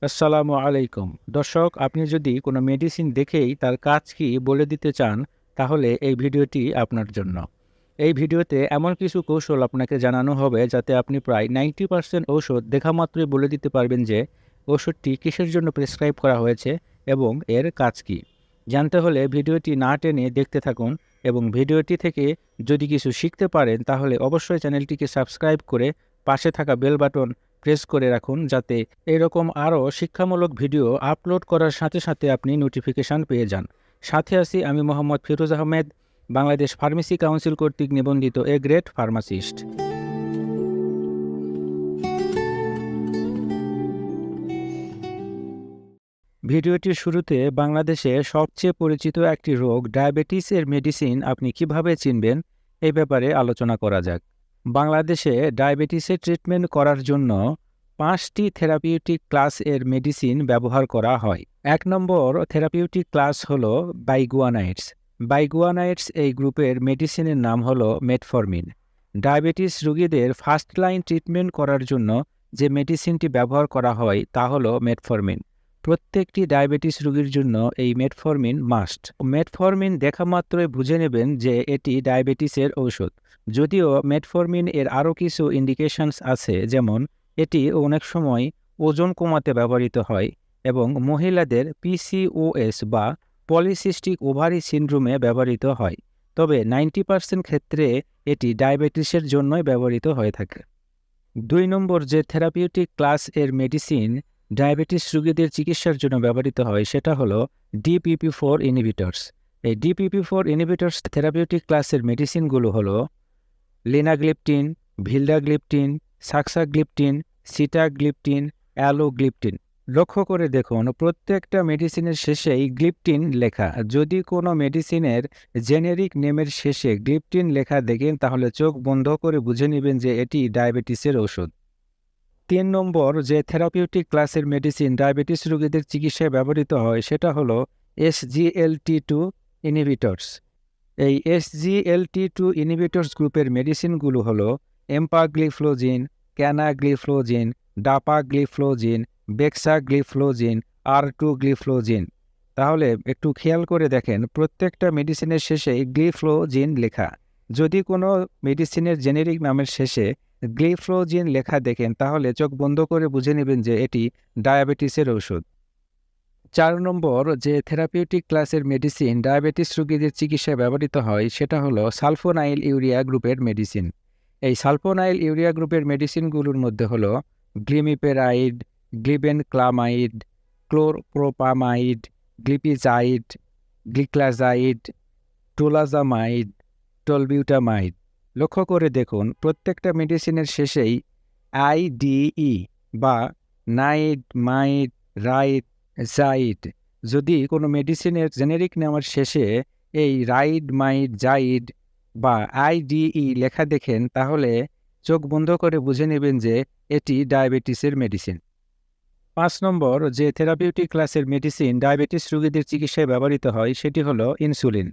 আসসালামু আলাইকুম। দর্শক, আপনি যদি কোনো মেডিসিন দেখেই তার কাজ কি বলে দিতে চান, তাহলে এই ভিডিওটি আপনার জন্য। এই ভিডিওতে এমন কিছু কৌশল আপনাকে জানানো হবে যাতে আপনি প্রায় 90% ঔষধ দেখা মাত্রই বলে দিতে পারবেন যে ওষুধটি কিসের জন্য প্রেসক্রাইব করা হয়েছে এবং এর কাজ কি। জানতে হলে ভিডিওটি না টেনে দেখতে থাকুন এবং ভিডিওটি থেকে যদি কিছু শিখতে পারেন তাহলে অবশ্যই চ্যানেলটিকে সাবস্ক্রাইব করে পাশে থাকা বেল বাটন প্রেস করে রাখুন যাতে এরকম আরও শিক্ষামূলক ভিডিও আপলোড করার সাথে সাথে আপনি নোটিফিকেশান পেয়ে যান। সাথে আছি আমি মোহাম্মদ ফিরোজ আহমেদ, বাংলাদেশ ফার্মেসি কাউন্সিল কর্তৃক নিবন্ধিত এ গ্রেড ফার্মাসিস্ট। ভিডিওটির শুরুতে বাংলাদেশে সবচেয়ে পরিচিত একটি রোগ ডায়াবেটিসের মেডিসিন আপনি কিভাবে চিনবেন এই ব্যাপারে আলোচনা করা যাক। বাংলাদেশে ডায়াবেটিসের ট্রিটমেন্ট করার জন্য 5টি থেরাপিউটিক ক্লাস এর মেডিসিন ব্যবহার করা হয়। 1 নম্বর থেরাপিউটিক ক্লাস হলো বাইগুয়ানাইডস। বাইগুয়ানাইডস এই গ্রুপের মেডিসিনের নাম হলো মেটফরমিন। ডায়াবেটিস রোগীদের ফার্স্ট লাইন ট্রিটমেন্ট করার জন্য যে মেডিসিনটি ব্যবহার করা হয় তা হলো মেটফরমিন। প্রত্যেকটি ডায়াবেটিস রোগীর জন্য এই মেটফরমিন মাস্ট। মেটফরমিন দেখা মাত্রই বুঝে নেবেন যে এটি ডায়াবেটিসের ঔষধ। যদিও মেটফরমিন এর আরও কিছু ইন্ডিকেশনস আছে, যেমন এটি অনেক সময় ওজন কমাতে ব্যবহৃত হয় এবং মহিলাদের পিসিওএস বা পলিসিস্টিক ওভারি সিনড্রোমে ব্যবহৃত হয়। তবে 90% ক্ষেত্রে এটি ডায়াবেটিসের জন্যই ব্যবহৃত হয়ে থাকে। 2 নম্বর যে থেরাপিউটিক ক্লাস এর মেডিসিন ডায়াবেটিস রোগীদের চিকিৎসার জন্য ব্যবহৃত হয় সেটা হলো DPP4 ইনহিবিটরস। এই DPP4 ইনহিবিটরস থেরাপিউটিক ক্লাসের মেডিসিনগুলো হলো লিনাগ্লিপটিন, ভিলডাগ্লিপটিন, সাক্সাগ্লিপটিন, সিটাগ্লিপটিন, অ্যালোগ্লিপটিন। লক্ষ্য করে দেখুন প্রত্যেকটা মেডিসিনের শেষেই গ্লিপটিন লেখা। যদি কোনো মেডিসিনের জেনেরিক নেমের শেষে গ্লিপটিন লেখা দেখেন তাহলে চোখ বন্ধ করে বুঝে নেবেন যে এটি ডায়াবেটিসের ওষুধ। 3 নম্বর যে থেরাপিউটিক ক্লাসের মেডিসিন ডায়াবেটিস রোগীদের চিকিৎসায় ব্যবহৃত হয় সেটা হলো SGLT2 ইনহিবিটরস। এই SGLT2 ইনহিবিটরস গ্রুপের মেডিসিনগুলো হলো এম্পাগ্লিফ্লোজিন, ক্যানাগ্লিফ্লোজিন, ডাপাগ্লিফ্লোজিন, বেক্সাগ্লিফ্লোজিন, R2গ্লিফ্লোজিন। তাহলে একটু খেয়াল করে দেখেন প্রত্যেকটা মেডিসিনের শেষে গ্লিফ্লোজিন লেখা। যদি কোনো মেডিসিনের জেনেরিক নামের শেষে গ্লিফ্লোজিন লেখা দেখেন তাহলে চোখ বন্ধ করে বুঝে নেবেন যে এটি ডায়াবেটিসের ওষুধ। 4 নম্বর যে থেরাপিউটিক ক্লাসের মেডিসিন ডায়াবেটিস রোগীদের চিকিৎসায় ব্যবহৃত হয় সেটা হলো সালফোনাইল ইউরিয়া গ্রুপের মেডিসিন। এই সালফোনাইল ইউরিয়া গ্রুপের মেডিসিনগুলোর মধ্যে হলো গ্লিমিপেরাইড, গ্লিবেনক্লামাইড, ক্লোরপ্রোপামাইড, গ্লিপিজাইড, গ্লিক্লাজাইড, টোলাজামাইড, টলবিউটামাইড। লক্ষ্য করে দেখুন প্রত্যেকটা মেডিসিনের শেষেই আইডিই বা নাইড, মাইড, রাইড, জাইড। যদি কোনো মেডিসিনের জেনেরিক নেওয়ার শেষে এই রাইড, মাইড, জাইড বা আইডিই লেখা দেখেন তাহলে চোখ বন্ধ করে বুঝে নেবেন যে এটি ডায়াবেটিসের মেডিসিন। 5 নম্বর যে থেরাপিউটিক ক্লাসের মেডিসিন ডায়াবেটিস রোগীদের চিকিৎসায় ব্যবহৃত হয় সেটি হলো ইনসুলিন।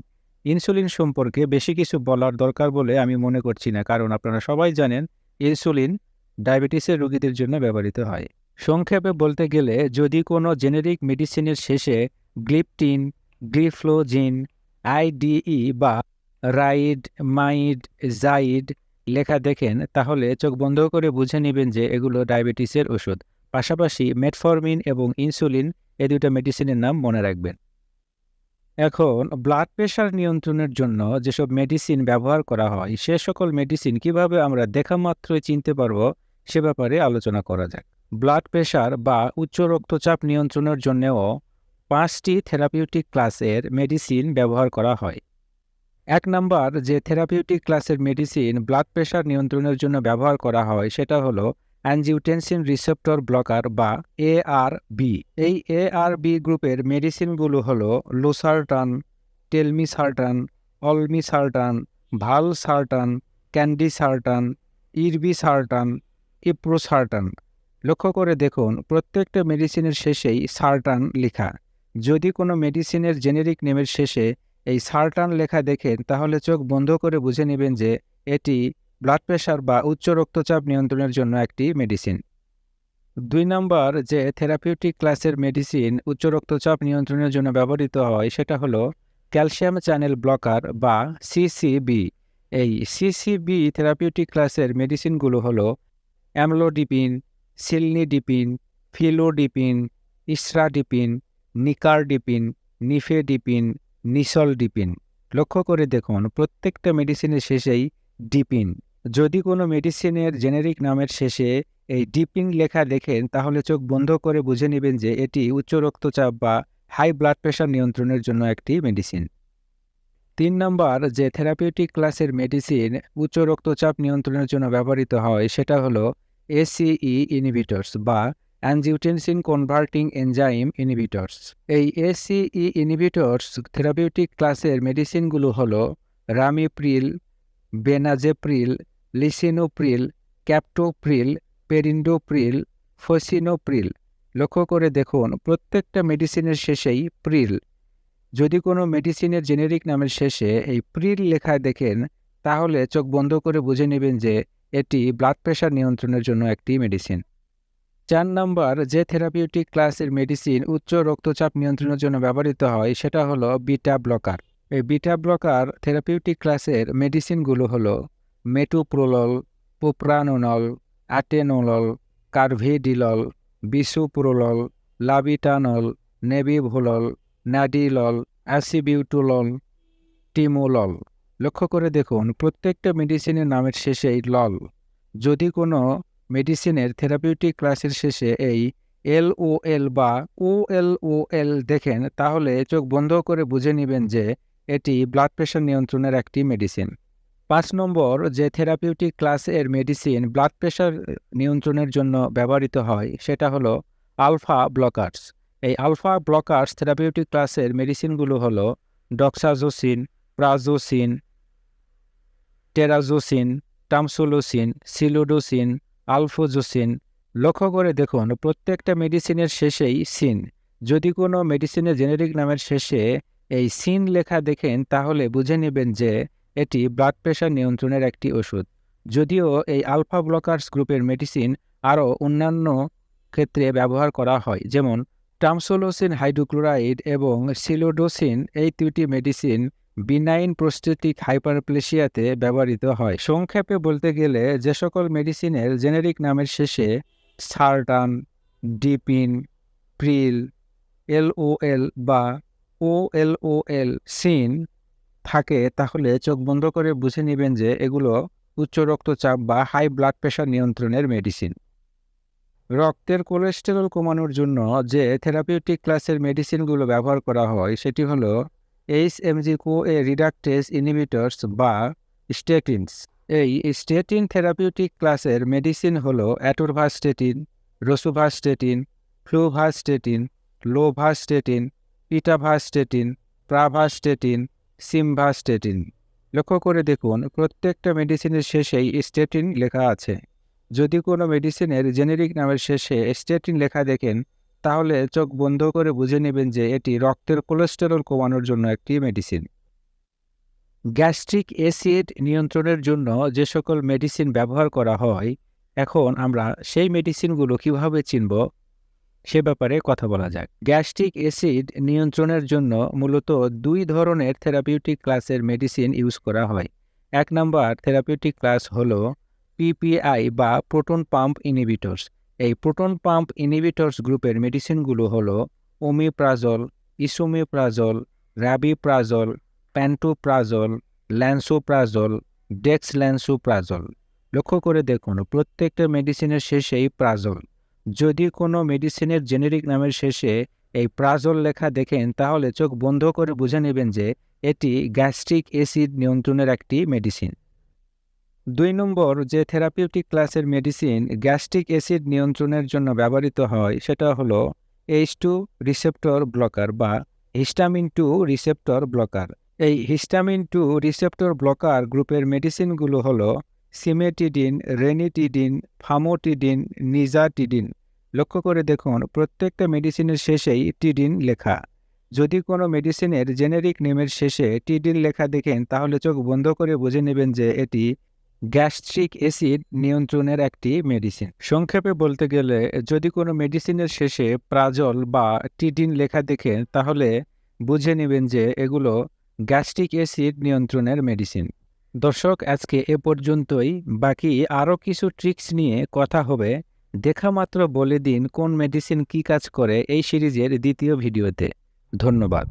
ইনসুলিন সম্পর্কে বেশি কিছু বলার দরকার বলে আমি মনে করছি না, কারণ আপনারা সবাই জানেন ইনসুলিন ডায়াবেটিসের রোগীদের জন্য ব্যবহৃত হয়। সংক্ষেপে বলতে গেলে যদি কোনো জেনেরিক মেডিসিনের শেষে গ্লিপটিন, গ্লিফ্লোজিন, আইডিই বা রাইড, মাইড, জাইড লেখা দেখেন তাহলে চোখ বন্ধ করে বুঝে নেবেন যে এগুলো ডায়াবেটিসের ওষুধ। পাশাপাশি মেটফরমিন এবং ইনসুলিন এই দুটো মেডিসিনের নাম মনে রাখবেন। এখন ব্লাড প্রেশার নিয়ন্ত্রণের জন্য যেসব মেডিসিন ব্যবহার করা হয় সে সকল মেডিসিন কিভাবে আমরা দেখা মাত্রই চিনতে পারবো সে ব্যাপারে আলোচনা করা যাক। ব্লাড প্রেশার বা উচ্চ রক্তচাপ নিয়ন্ত্রণের জন্যও 5টি থেরাপিউটিক ক্লাসের মেডিসিন ব্যবহার করা হয়। 1 নাম্বার যে থেরাপিউটিক ক্লাসের মেডিসিন ব্লাড প্রেশার নিয়ন্ত্রণের জন্য ব্যবহার করা হয় সেটা হলো অ্যানজিওটেনসিন রিসেপ্টর ব্লকার বা ARB। এই ARB গ্রুপের মেডিসিনগুলো হলো লোসার্টান, টেলমিসার্টান, অলমিসার্টান, ভালসার্টান, ক্যান্ডিসার্টান, ইরবিসার্টান, ইপ্রোসার্টান। লক্ষ্য করে দেখুন প্রত্যেকটা মেডিসিনের শেষেই সার্টান লেখা। যদি কোনো মেডিসিনের জেনেরিক নেমের শেষে এই সার্টান লেখা দেখেন তাহলে চোখ বন্ধ করে বুঝে নেবেন যে এটি ব্লাড প্রেশার বা উচ্চ রক্তচাপ নিয়ন্ত্রণের জন্য একটি মেডিসিন। 2 নম্বর যে থেরাপিউটিক ক্লাসের মেডিসিন উচ্চ রক্তচাপ নিয়ন্ত্রণের জন্য ব্যবহৃত হয় সেটা হলো ক্যালসিয়াম চ্যানেল ব্লকার বা সিসিবি। এই সিসিবি থেরাপিউটিক ক্লাসের মেডিসিনগুলো হলো অ্যামলোডিপিন, সিলনিডিপিন, ফিলোডিপিন, ইসরাডিপিন, নিকারডিপিন, নিফেডিপিন, নিসলডিপিন। লক্ষ্য করে দেখুন প্রত্যেকটা মেডিসিনের শেষেই ডিপিন। যদি কোনো মেডিসিনের জেনেরিক নামের শেষে এই ডিপিন লেখা দেখেন তাহলে চোখ বন্ধ করে বুঝে নেবেন যে এটি উচ্চ রক্তচাপ বা হাই ব্লাড প্রেশার নিয়ন্ত্রণের জন্য একটি মেডিসিন। 3 নম্বর যে থেরাপিউটিক ক্লাসের মেডিসিন উচ্চ রক্তচাপ নিয়ন্ত্রণের জন্য ব্যবহৃত হয় সেটা হলো এসিই ইনহিবিটরস বা অ্যানজিওটেনসিন কনভার্টিং এনজাইম ইনহিবিটরস। এই এসিই ইনহিবিটরস থেরাপিউটিক ক্লাসের মেডিসিনগুলো হলো রামিপ্রিল, বেনাজেপ্রিল, লিসিনোপ্রিল, ক্যাপটোপ্রিল, পেরিন্ডোপ্রিল, ফসিনোপ্রিল। লক্ষ্য করে দেখুন প্রত্যেকটা মেডিসিনের শেষেই প্রিল। যদি কোনো মেডিসিনের জেনেরিক নামের শেষে এই প্রিল লেখা দেখেন তাহলে চোখ বন্ধ করে বুঝে নেবেন যে এটি ব্লাড প্রেশার নিয়ন্ত্রণের জন্য একটি মেডিসিন। 4 নম্বর যে থেরাপিউটিক ক্লাসের মেডিসিন উচ্চ রক্তচাপ নিয়ন্ত্রণের জন্য ব্যবহৃত হয় সেটা হলো বিটা ব্লকার। এই বিটা ব্লকার থেরাপিউটিক ক্লাসের মেডিসিনগুলো হলো মেটোপ্রোলল, প্রোপ্রানোনল, অ্যাটেনোলল, কার্ভেডিলল, বিসোপ্রোলল, লাবিটানল, নেবিভোলল, ন্যাডিলল, অ্যাসিবিউটোলল, টিমোলল। লক্ষ্য করে দেখুন প্রত্যেকটা মেডিসিনের নামের শেষেই লল। যদি কোনো মেডিসিনের থেরাপিউটিক ক্লাসের শেষে এই এলওএল বা ওএলওএল দেখেন তাহলে চোখ বন্ধ করে বুঝে নেবেন যে এটি ব্লাড প্রেশার নিয়ন্ত্রণের একটি মেডিসিন। 5 নম্বর যে থেরাপিউটিক ক্লাসের মেডিসিন ব্লাড প্রেশার নিয়ন্ত্রণের জন্য ব্যবহৃত হয় সেটা হলো আলফা ব্লকার্স। এই আলফা ব্লকার্স থেরাপিউটিক ক্লাসের মেডিসিনগুলো হলো ডক্সাজোসিন, প্রাজোসিন, টেরাজোসিন, টামসোলোসিন, সিলোডোসিন, আলফোজোসিন। লক্ষ্য করে দেখুন প্রত্যেকটা মেডিসিনের শেষেই সিন। যদি কোনো মেডিসিনের জেনেরিক নামের শেষে এই সিন লেখা দেখেন তাহলে বুঝে নেবেন যে এটি ব্লাড প্রেশার নিয়ন্ত্রণের একটি ওষুধ। যদিও এই আলফা ব্লকার্স গ্রুপের মেডিসিন আরও অন্যান্য ক্ষেত্রে ব্যবহার করা হয়, যেমন টামসোলোসিন হাইড্রোক্লোরাইড এবং সিলোডোসিন। এই দুটি মেডিসিন বিনাইন প্রোস্টেটিক হাইপারপ্লেসিয়াতে ব্যবহৃত হয়। সংক্ষেপে বলতে গেলে যে সকল মেডিসিনের জেনেরিক নামের শেষে সারটান, ডিপিন, প্রিল, এলওএল বা ওএলওএল, সিন থাকে তাহলে চোখ বন্ধ করে বুঝে নেবেন যে এগুলো উচ্চ রক্তচাপ বা হাই ব্লাড প্রেশার নিয়ন্ত্রণের মেডিসিন। রক্তের কোলেস্টেরল কমানোর জন্য যে থেরাপিউটিক ক্লাসের মেডিসিনগুলো ব্যবহার করা হয় সেটি হলো এইচএমজি-CoA রিডাকটেজ ইনহিবিটরস বা স্টেটিনস। এই স্টেটিন থেরাপিউটিক ক্লাসের মেডিসিন হলো অ্যাটোরভাস্টেটিন, রোসুভাস্টেটিন, ফ্লুভাস্টেটিন, লোভাস্টেটিন, পিটাভাস্টেটিন, প্রাভাস্টেটিন, সিমভাস্টেটিন। লক্ষ্য করে দেখুন প্রত্যেকটা মেডিসিনের শেষেই স্টেটিন লেখা আছে। যদি কোনো মেডিসিনের জেনেরিক নামের শেষে স্টেটিন লেখা দেখেন তাহলে চোখ বন্ধ করে বুঝে নেবেন যে এটি রক্তের কোলেস্টেরল কমানোর জন্য একটি মেডিসিন। গ্যাস্ট্রিক অ্যাসিড নিয়ন্ত্রণের জন্য যে সকল মেডিসিন ব্যবহার করা হয় এখন আমরা সেই মেডিসিনগুলো কিভাবে চিনব সে ব্যাপারে কথা বলা যাক। গ্যাস্ট্রিক অ্যাসিড নিয়ন্ত্রণের জন্য মূলত 2 ধরনের থেরাপিউটিক ক্লাসের মেডিসিন ইউজ করা হয়। 1 নম্বর থেরাপিউটিক ক্লাস হলো পিপিআই বা প্রোটন পাম্প ইনহিবিটরস। এই প্রোটন পাম্প ইনহিবিটরস গ্রুপের মেডিসিনগুলো হলো ওমিপ্রাজল, ইসোমিপ্রাজল, রাবিপ্রাজল, প্যান্টোপ্রাজল, ল্যান্সোপ্রাজল, ডেক্সল্যান্সোপ্রাজল। লক্ষ্য করে দেখুন প্রত্যেকটা মেডিসিনের শেষেই প্রাজল। যদি কোনো মেডিসিনের জেনেরিক নামের শেষে এই প্রাজল লেখা দেখেন তাহলে চোখ বন্ধ করে বুঝে নেবেন যে এটি গ্যাস্ট্রিক অ্যাসিড নিয়ন্ত্রণের একটি মেডিসিন। 2 নম্বর যে থেরাপিউটিক ক্লাসের মেডিসিন গ্যাস্ট্রিক অ্যাসিড নিয়ন্ত্রণের জন্য ব্যবহৃত হয় সেটা হলো H2 রিসেপ্টর ব্লকার বা হিস্টামিন 2 রিসেপ্টর ব্লকার। এই হিস্টামিন 2 রিসেপ্টর ব্লকার গ্রুপের মেডিসিনগুলো হলো সিমেটিডিন, রেনিটিডিন, ফামোটিডিন, নিজাটিডিন। লক্ষ্য করে দেখুন প্রত্যেকটা মেডিসিনের শেষেই টিডিন লেখা। যদি কোনো মেডিসিনের জেনেরিক নেমের শেষে টিডিন লেখা দেখেন তাহলে চোখ বন্ধ করে বুঝে নেবেন যে এটি গ্যাস্ট্রিক অ্যাসিড নিয়ন্ত্রণের একটি মেডিসিন। সংক্ষেপে বলতে গেলে, যদি কোনো মেডিসিনের শেষে প্রাজল বা টিডিন লেখা দেখেন, তাহলে বুঝে নেবেন যে এগুলো গ্যাস্ট্রিক অ্যাসিড নিয়ন্ত্রণের মেডিসিন। দর্শক, আজকে এ পর্যন্তই। বাকি আরও কিছু ট্রিক্স নিয়ে কথা হবে দেখা মাত্র বলে দিন কোন মেডিসিন কী কাজ করে এই সিরিজের দ্বিতীয় ভিডিওতে। ধন্যবাদ।